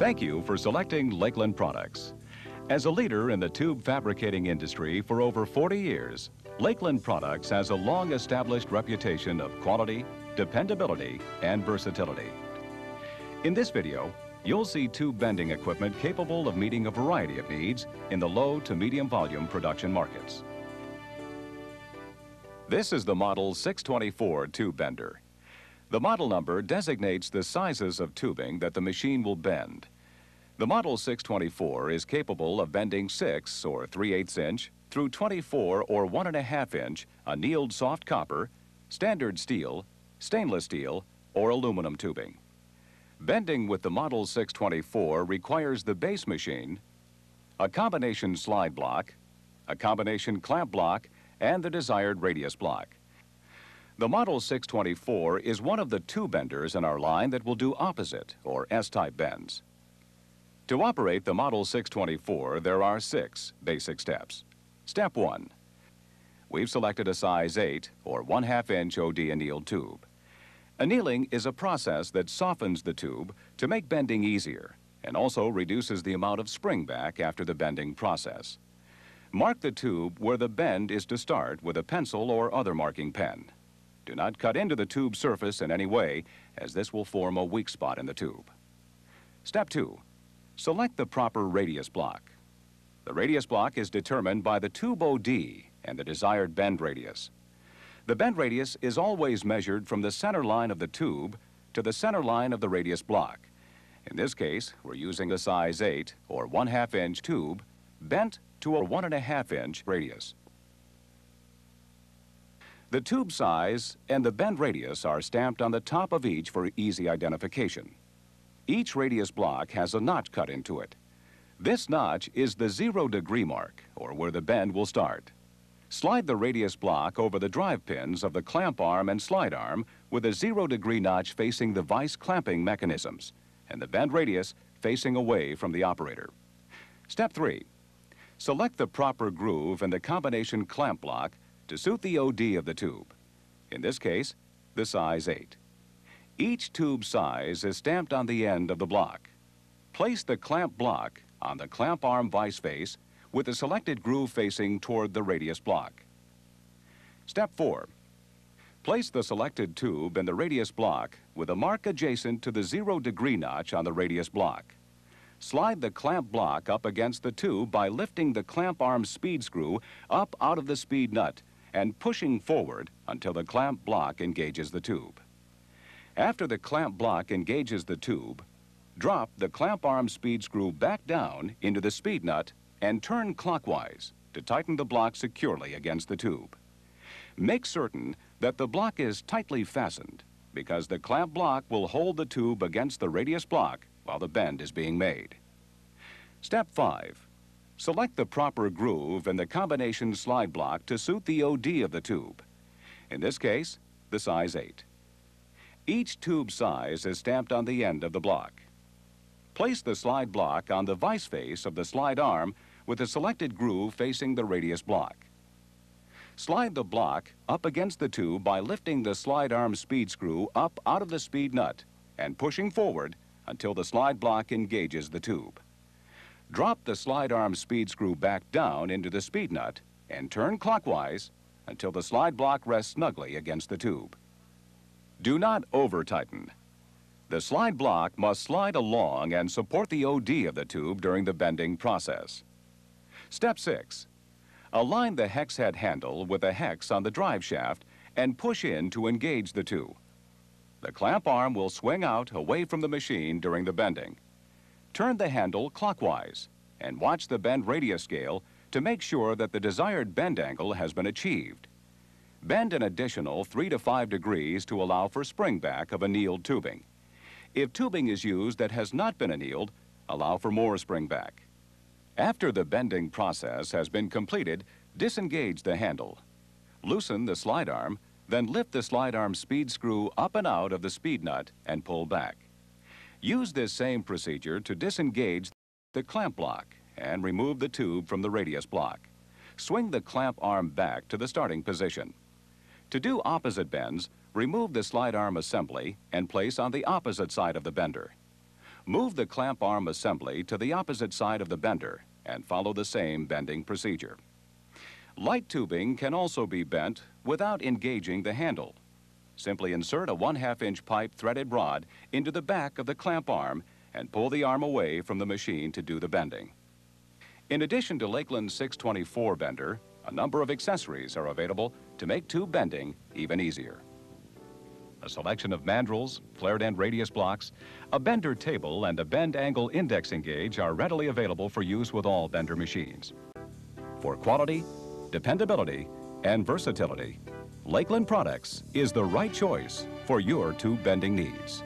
Thank you for selecting Lakeland products. As a leader in the tube fabricating industry for over 40 years, Lakeland Products has a long-established reputation of quality, dependability, and versatility. In this video, you'll see tube bending equipment capable of meeting a variety of needs in the low to medium volume production markets. This is the Model 624 tube bender. The model number designates the sizes of tubing that the machine will bend. The Model 624 is capable of bending 6 or 3/8 inch through 24 or 1.5 inch annealed soft copper, standard steel, stainless steel, or aluminum tubing. Bending with the Model 624 requires the base machine, a combination slide block, a combination clamp block, and the desired radius block. The Model 624 is one of the tube benders in our line that will do opposite or S-type bends. To operate the Model 624, there are 6 basic steps. Step 1. We've selected a size 8 or 1/2 inch OD annealed tube. Annealing is a process that softens the tube to make bending easier and also reduces the amount of spring back after the bending process. Mark the tube where the bend is to start with a pencil or other marking pen. Do not cut into the tube surface in any way, as this will form a weak spot in the tube. Step 2. Select the proper radius block. The radius block is determined by the tube OD and the desired bend radius. The bend radius is always measured from the center line of the tube to the center line of the radius block. In this case, we're using a size 8 or 1/2 inch tube bent to a 1.5 inch radius. The tube size and the bend radius are stamped on the top of each for easy identification. Each radius block has a notch cut into it. This notch is the 0-degree mark, or where the bend will start. Slide the radius block over the drive pins of the clamp arm and slide arm with a 0-degree notch facing the vise clamping mechanisms and the bend radius facing away from the operator. Step 3. Select the proper groove in the combination clamp block to suit the OD of the tube. In this case, the size 8. Each tube size is stamped on the end of the block. Place the clamp block on the clamp arm vise face with the selected groove facing toward the radius block. Step 4. Place the selected tube in the radius block with a mark adjacent to the 0-degree notch on the radius block. Slide the clamp block up against the tube by lifting the clamp arm speed screw up out of the speed nut and pushing forward until the clamp block engages the tube. After the clamp block engages the tube, drop the clamp arm speed screw back down into the speed nut and turn clockwise to tighten the block securely against the tube. Make certain that the block is tightly fastened because the clamp block will hold the tube against the radius block while the bend is being made. Step 5. Select the proper groove in the combination slide block to suit the OD of the tube. In this case, the size 8. Each tube size is stamped on the end of the block. Place the slide block on the vise face of the slide arm with the selected groove facing the radius block. Slide the block up against the tube by lifting the slide arm speed screw up out of the speed nut and pushing forward until the slide block engages the tube. Drop the slide arm speed screw back down into the speed nut and turn clockwise until the slide block rests snugly against the tube. Do not over-tighten. The slide block must slide along and support the OD of the tube during the bending process. Step 6. Align the hex head handle with a hex on the drive shaft and push in to engage the two. The clamp arm will swing out away from the machine during the bending. Turn the handle clockwise and watch the bend radius scale to make sure that the desired bend angle has been achieved. Bend an additional 3 to 5 degrees to allow for spring back of annealed tubing. If tubing is used that has not been annealed, allow for more spring back. After the bending process has been completed, disengage the handle. Loosen the slide arm, then lift the slide arm speed screw up and out of the speed nut and pull back. Use this same procedure to disengage the clamp block and remove the tube from the radius block. Swing the clamp arm back to the starting position. To do opposite bends, remove the slide arm assembly and place on the opposite side of the bender. Move the clamp arm assembly to the opposite side of the bender and follow the same bending procedure. Light tubing can also be bent without engaging the handle. Simply insert a 1/2 inch pipe threaded rod into the back of the clamp arm and pull the arm away from the machine to do the bending. In addition to Lakeland's 624 bender, a number of accessories are available to make tube bending even easier. A selection of mandrels, flared end radius blocks, a bender table, and a bend angle indexing gauge are readily available for use with all bender machines. For quality, dependability, and versatility, Lakeland Products is the right choice for your tube bending needs.